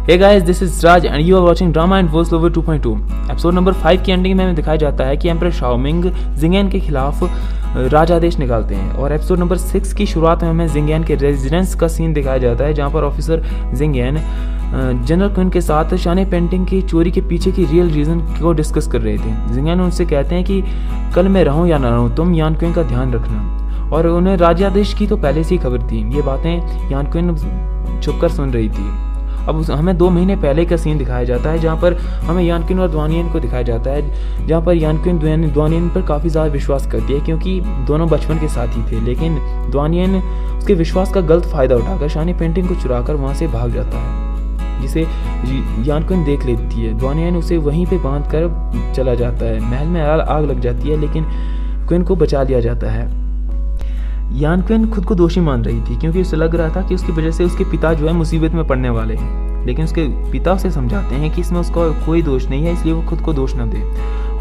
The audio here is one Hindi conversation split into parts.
Hey guys, this is Raj and you are watching Drama and Voice Over 2.2। Episode number 5 की एंडिंग में हमें दिखाया जाता है कि एम्परर शाओमिंग जिंगेन के खिलाफ राजादेश निकालते हैं और एपिसोड नंबर 6 की शुरुआत में हमें जिंगेन के रेजिडेंस का सीन दिखाया जाता है, जहां पर ऑफिसर जिंगेन जनरल क्विन के साथ शाने पेंटिंग की चोरी के पीछे की रियल रीज़न को डिस्कस कर रहे थे। जिंगेन उनसे कहते हैं कि कल मैं रहूं या ना रहूं, तुम यान क्विन का ध्यान रखना। और उन्हें राजादेश की तो पहले से ही खबर थी। ये बातें यान क्विन छुपकर सुन रही थी। अब हमें 2 महीने पहले का सीन दिखाया जाता है, जहाँ पर हमें यान क्विन और द्वानियन को दिखाया जाता है, जहाँ पर यान क्विन द्वानियन पर काफ़ी ज़्यादा विश्वास करती है क्योंकि दोनों बचपन के साथी थे। लेकिन द्वानियन उसके विश्वास का गलत फ़ायदा उठाकर शानी पेंटिंग को चुराकर वहाँ से भाग जाता है, जिसे यान क्विन देख लेती है। द्वानियन उसे वहीं पर बांध कर चला जाता है। महल में आग लग जाती है, लेकिन क्विन को बचा लिया जाता है। यान क्विन खुद को दोषी मान रही थी क्योंकि उसे लग रहा था कि उसकी वजह से उसके पिता जो है मुसीबत में पड़ने वाले हैं। लेकिन उसके पिता उसे समझाते हैं कि इसमें उसका कोई दोष नहीं है, इसलिए वो खुद को दोष न दे।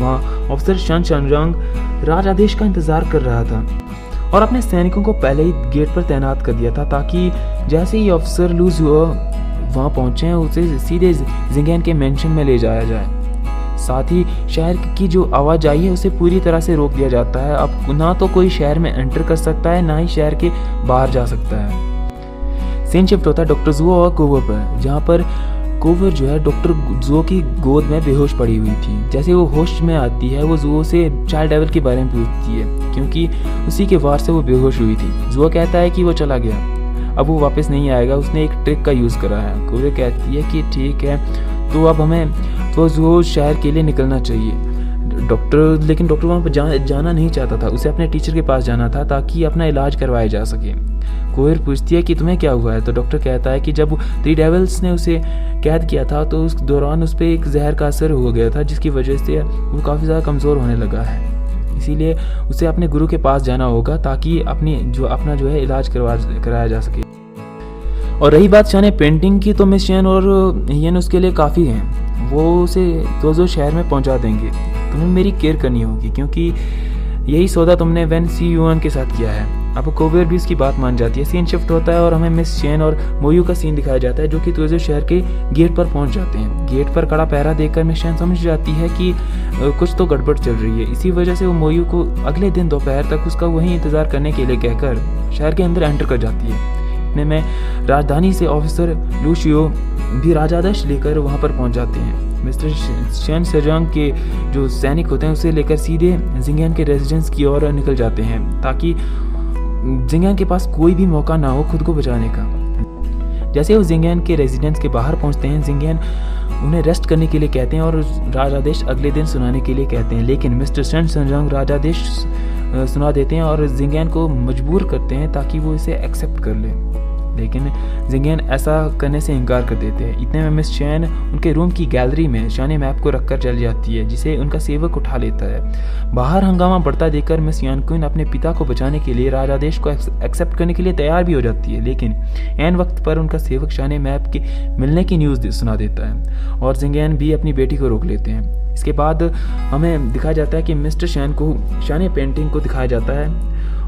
वहाँ ऑफिसर शन शनरंग राजादेश का इंतजार कर रहा था और अपने सैनिकों को पहले ही गेट पर तैनात कर दिया था, ताकि जैसे ही ऑफिसर लूज हुआ वहाँ पहुँचे उसे सीधे जिंगेन के मेंशन में ले जाया जाए। साथ ही शहर की जो आवाजाही है उसे पूरी तरह से रोक दिया जाता है। अब ना तो कोई शहर में एंटर कर सकता है, ना ही शहर के बाहर जा सकता है। सीन शिफ्ट होता है डॉक्टर जुओ और कोवर पर, जहाँ पर कोवर जो है डॉक्टर जुओ की गोद में बेहोश पड़ी हुई थी। जैसे वो होश में आती है, वो जुओ से चाइल्ड डेविल के बारे में पूछती है क्योंकि उसी के वार से वो बेहोश हुई थी। जुओ कहता है कि वो चला गया, अब वो वापस नहीं आएगा, उसने एक ट्रिक का यूज़ करा है। कोवर कहती है कि ठीक है, तो अब हमें तो जुओ शहर के लिए निकलना चाहिए। लेकिन डॉक्टर वहाँ पर जाना नहीं चाहता था, उसे अपने टीचर के पास जाना था ताकि अपना इलाज करवाया जा सके। कोयर पूछती है कि तुम्हें क्या हुआ है, तो डॉक्टर कहता है कि जब 3 डेविल्स ने उसे कैद किया था तो उस दौरान उस पर एक जहर का असर हो गया था, जिसकी वजह से वो काफ़ी ज़्यादा कमज़ोर होने लगा है। इसीलिए उसे अपने गुरु के पास जाना होगा ताकि अपना जो है इलाज कराया जा सके। और रही बात शाने पेंटिंग की, तो मिस शेन और येन उसके लिए काफ़ी हैं। वो उसे तो शहर में पहुंचा देंगे। तुम्हें मेरी केयर करनी होगी क्योंकि यही सौदा तुमने वेन सी युआन के साथ किया है। अब कोवेर भी उसकी बात मान जाती है। सीन शिफ्ट होता है और हमें मिस शेन और मोयू का सीन दिखाया जाता है, जो कि तोजो शहर के गेट पर पहुंच जाते हैं। गेट पर कड़ा पहरा देखकर मिस शेन समझ जाती है कि कुछ तो गड़बड़ चल रही है। इसी वजह से वो मोयू को अगले दिन दोपहर तक उसका वहीं इंतज़ार करने के लिए कहकर शहर के अंदर एंटर कर जाती है। में राजधानी से ऑफिसर लूशियो भी राजादेश लेकर वहां पर पहुंच जाते हैं। मिस्टर शन सेजोंग के जो सैनिक होते हैं उसे लेकर सीधे जिंगेन के रेजिडेंस की ओर निकल जाते हैं, ताकि जिंगेन के पास कोई भी मौका ना हो खुद को बचाने का। जैसे वो जिंगेन के रेजिडेंस के बाहर पहुंचते हैं, जिंगेन उन्हें रेस्ट करने के लिए कहते हैं और राजादेश अगले दिन सुनाने के लिए कहते हैं। लेकिन मिस्टर शन सेजोंग राजादेश सुना देते हैं और जिंगेन को मजबूर करते हैं ताकि वो इसे एक्सेप्ट कर ले। लेकिन जिंगेन ऐसा करने से इनकार कर देते हैं। इतने में मिस चैन उनके रूम की गैलरी में शाने मैप को रखकर चली जाती है, जिसे उनका सेवक उठा लेता है। बाहर हंगामा बढ़ता देखकर मिस यान क्विन अपने पिता को बचाने के लिए राजादेश को एक्सेप्ट करने के लिए तैयार भी हो जाती है। लेकिन एन वक्त पर उनका सेवक शाने मैप के मिलने की न्यूज़ सुना देता है और जिंगेन भी अपनी बेटी को रोक लेते हैं। इसके बाद हमें दिखाया जाता है कि मिस्टर शैन को शाने पेंटिंग को दिखाया जाता है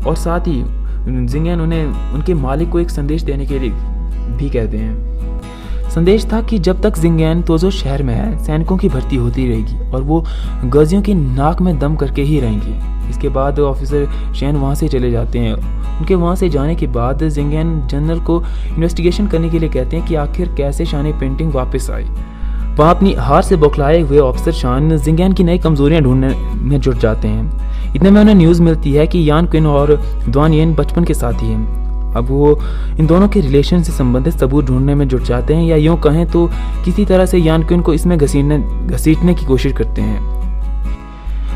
और साथ ही जिंगेन उन्हें उनके मालिक को एक संदेश देने के लिए भी कहते हैं। संदेश था कि जब तक जिंगेन तोजो शहर में है, सैनिकों की भर्ती होती रहेगी और वो गजियों की नाक में दम करके ही रहेंगे। इसके बाद ऑफिसर शैन वहाँ से चले जाते हैं। उनके वहाँ से जाने के बाद जिंगेन जनरल को इन्वेस्टिगेशन करने के लिए कहते हैं कि आखिर कैसे शाने पेंटिंग वापस आई। वहाँ अपनी हार से बौखलाए हुए ऑफिसर शान जिंगेन की नई कमजोरियां ढूंढने में जुट जाते हैं। इतने में उन्हें न्यूज़ मिलती है कि यान क्विन और द्वानियन बचपन के साथी हैं। अब वो इन दोनों के रिलेशन से संबंधित सबूत ढूंढने में जुट जाते हैं, या यूँ कहें तो किसी तरह से यान क्विन को इसमें घसीटने की कोशिश करते हैं।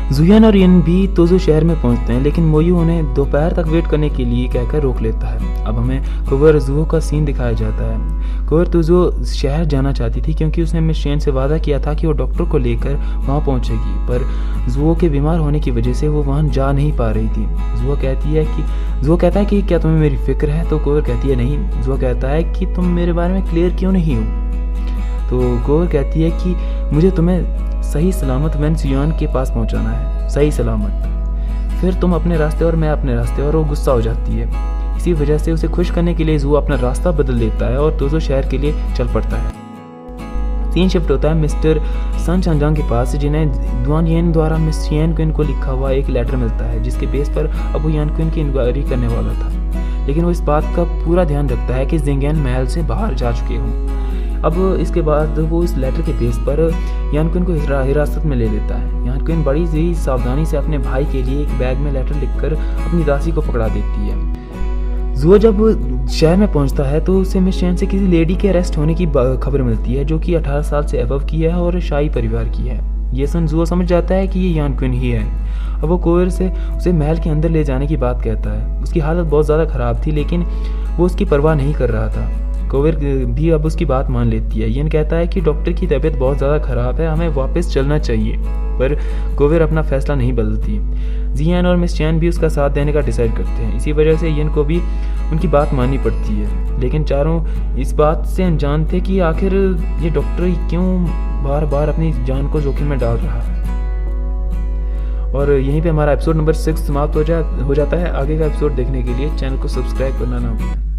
जुयन और यन भी तोजो शहर में पहुंचते हैं, लेकिन मोयू उन्हें दोपहर तक वेट करने के लिए कहकर रोक लेता है। अब हमें कोवर जुओ का सीन दिखाया जाता है। कोवर तोजो शहर जाना चाहती थी क्योंकि उसने मिस शेन से वादा किया था कि वो डॉक्टर को लेकर वहां पहुंचेगी, पर जुओ के बीमार होने की वजह से वो वहां जा नहीं पा रही थी। जुओ कहता है कि क्या तुम्हें मेरी फिक्र है, तो कोवर कहती है नहीं। जुओ कहता है कि तुम मेरे बारे में क्लियर क्यों नहीं हो, तो कोवर कहती है कि मुझे तुम्हें सही सलामत वेन सियान के पास पहुंचाना है, सही सलामत। फिर तुम अपने रास्ते और मैं अपने रास्ते, और वो गुस्सा हो जाती है। इसी वजह से उसे खुश करने के लिए जुओ अपना रास्ता बदल देता है और तोजो शहर के लिए चल पड़ता है। सीन शिफ्ट होता है मिस्टर सन चंजांग के पास, जिन्हें दुआन येन द्वारा मिस यान क्विन को लिखा हुआ एक लेटर मिलता है जिसके बेस पर अब वो यान क्विन की इंक्वायरी करने वाला था। लेकिन वो इस बात का पूरा ध्यान रखता है कि जिंगैन महल से बाहर जा चुके हों। अब इसके बाद वो इस लेटर के बेस पर यान क्विन को हिरासत में ले लेता है। यान क्विन बड़ी ही सावधानी से अपने भाई के लिए एक बैग में लेटर लिखकर अपनी दासी को पकड़ा देती है। जुओ जब शहर में पहुंचता है तो उसे मिस चैन से किसी लेडी के अरेस्ट होने की खबर मिलती है जो कि 18 साल से अबव की है और शाही परिवार की है। ये सुन जुओ समझ जाता है कि ये यान क्विन ही है। अब वो कोवेर से उसे महल के अंदर ले जाने की बात कहता है। उसकी हालत बहुत ज़्यादा ख़राब थी लेकिन वो उसकी परवाह नहीं कर रहा था। कोवेर भी अब उसकी बात मान लेती है। येन कहता है कि डॉक्टर की तबीयत बहुत ज़्यादा ख़राब है, हमें वापस चलना चाहिए, पर कोवेर अपना फैसला नहीं बदलती। जियान और मिस चैन भी उसका साथ देने का डिसाइड करते हैं। इसी वजह से येन को भी उनकी बात माननी पड़ती है। लेकिन चारों इस बात से अनजान थे कि आखिर ये डॉक्टर क्यों बार बार अपनी जान को जोखिम में डाल रहा है। और यहीं पे हमारा एपिसोड नंबर 6 समाप्त हो जाता है। आगे का एपिसोड देखने के लिए चैनल को सब्सक्राइब करना ना भूलें।